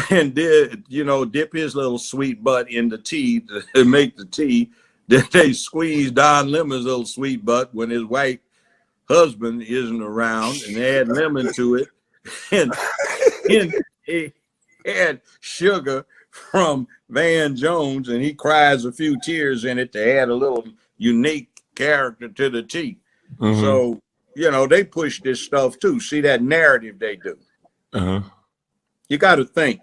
and did, dip his little sweet butt in the tea to make the tea. Then they squeeze Don Lemon's little sweet butt when his white husband isn't around, and add lemon to it. And he had sugar from Van Jones, and he cries a few tears in it to add a little unique character to the tea. Mm-hmm. So, they push this stuff too. See that narrative they do. Uh-huh. You got to think,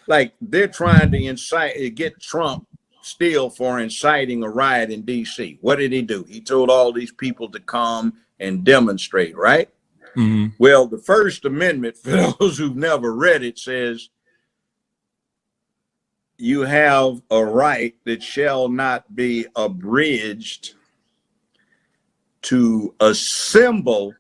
like, they're trying to get Trump still for inciting a riot in D.C. What did he do? He told all these people to come and demonstrate, right? Mm-hmm. Well, the First Amendment, for those who've never read it, says you have a right that shall not be abridged to assemble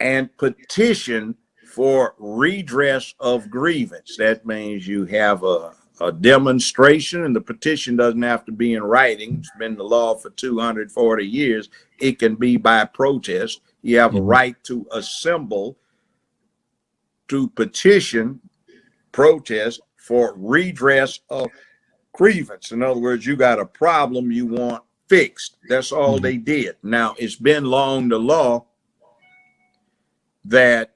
and petition for redress of grievance. That means you have a demonstration, and the petition doesn't have to be in writing. It's been the law for 240 years. It can be by protest. You have a right to assemble, to petition, protest for redress of grievance. In other words, you got a problem you want fixed. That's all they did. Now, it's been long the law that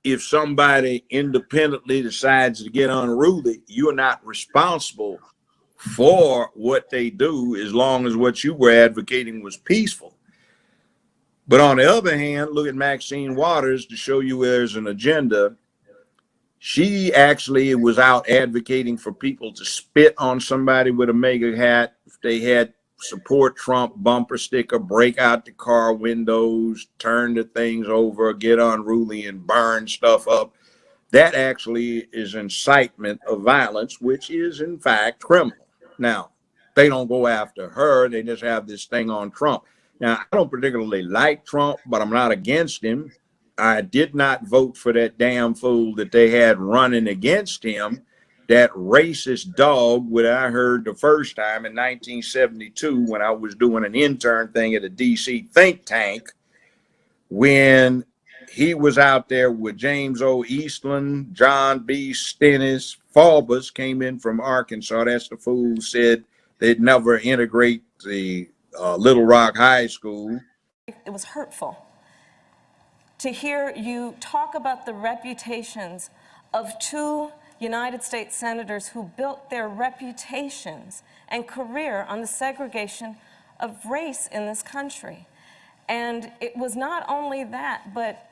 if somebody independently decides to get unruly, you're not responsible for what they do as long as what you were advocating was peaceful. But on the other hand, look at Maxine Waters to show you there's an agenda. She actually was out advocating for people to spit on somebody with a MAGA hat. If they had support Trump bumper sticker, break out the car windows, turn the things over, get unruly and burn stuff up. That actually is incitement of violence, which is in fact criminal. Now, they don't go after her. They just have this thing on Trump. Now, I don't particularly like Trump, but I'm not against him. I did not vote for that damn fool that they had running against him. That racist dog, what I heard the first time in 1972 when I was doing an intern thing at a DC think tank, when he was out there with James O. Eastland, John B. Stennis, Faubus came in from Arkansas. That's the fool who said they'd never integrate the Little Rock High School. It was hurtful to hear you talk about the reputations of two United States senators who built their reputations and career on the segregation of race in this country. And it was not only that, but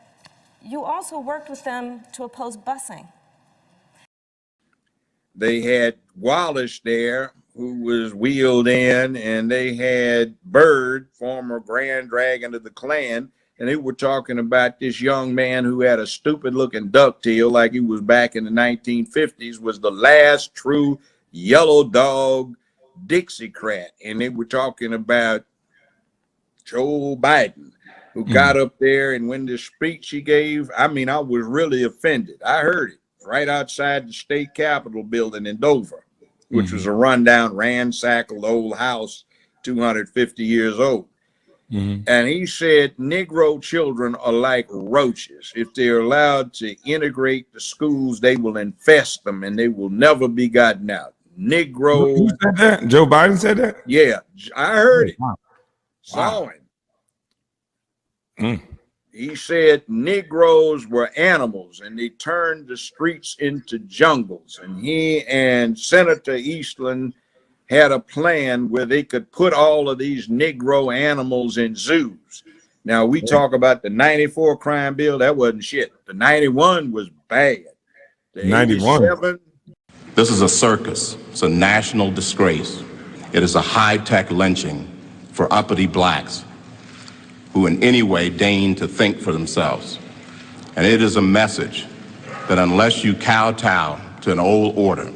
you also worked with them to oppose busing. They had Wallace there, who was wheeled in, and they had Byrd, former Grand Dragon of the Klan, and they were talking about this young man who had a stupid looking ducktail like he was back in the 1950s, was the last true yellow dog Dixiecrat. And they were talking about Joe Biden, who got up there, and when the speech he gave, I mean, I was really offended. I heard it right outside the state capitol building in Dover, which was a rundown, ransacked old house, 250 years old. And he said, Negro children are like roaches. If they're allowed to integrate the schools, they will infest them and they will never be gotten out. Negro. Who said that? Joe Biden said that? Yeah, I heard it. Wow. Saw him. He said Negroes were animals and they turned the streets into jungles. And he and Senator Eastland had a plan where they could put all of these Negro animals in zoos. Now, we talk about the 94 crime bill. That wasn't shit. The 91 was bad. The 91. 87. This is a circus. It's a national disgrace. It is a high-tech lynching for uppity blacks who in any way deign to think for themselves. And it is a message that unless you kowtow to an old order,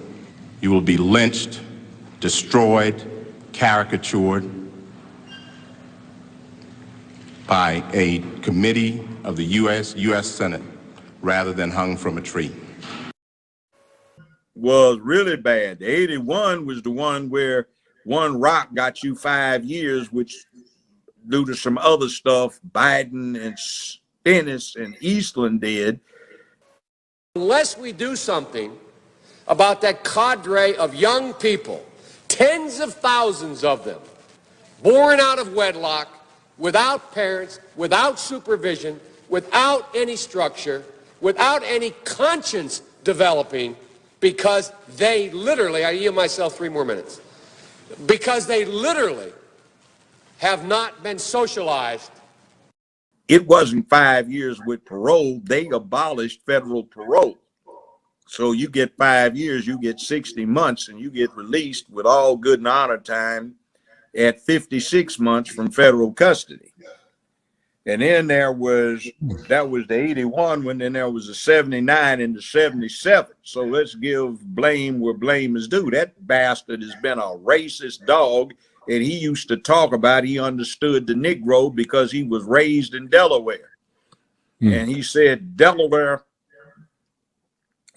you will be lynched, destroyed, caricatured by a committee of the U.S. Senate rather than hung from a tree. Was really bad. The 81 was the one where one rock got you 5 years, which due to some other stuff Biden and Stennis and Eastland did. Unless we do something about that cadre of young people, tens of thousands of them, born out of wedlock, without parents, without supervision, without any structure, without any conscience developing, because they literally, I yield myself 3 more minutes, because they literally have not been socialized. It wasn't 5 years with parole. They abolished federal parole. So you get 5 years, you get 60 months, and you get released with all good and honor time at 56 months from federal custody. And then that was the 81 one, then there was the 79 and the 77. So let's give blame where blame is due. That bastard has been a racist dog, and he used to talk about he understood the Negro because he was raised in Delaware. And he said Delaware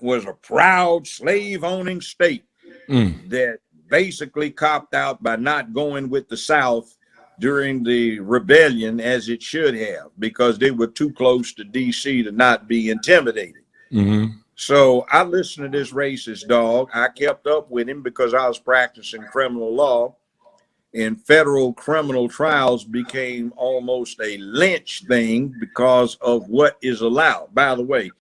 was a proud slave-owning state that basically copped out by not going with the South during the rebellion as it should have, because they were too close to DC to not be intimidated. So I listened to this racist dog. I kept up with him because I was practicing criminal law, and federal criminal trials became almost a lynch thing because of what is allowed. By the way,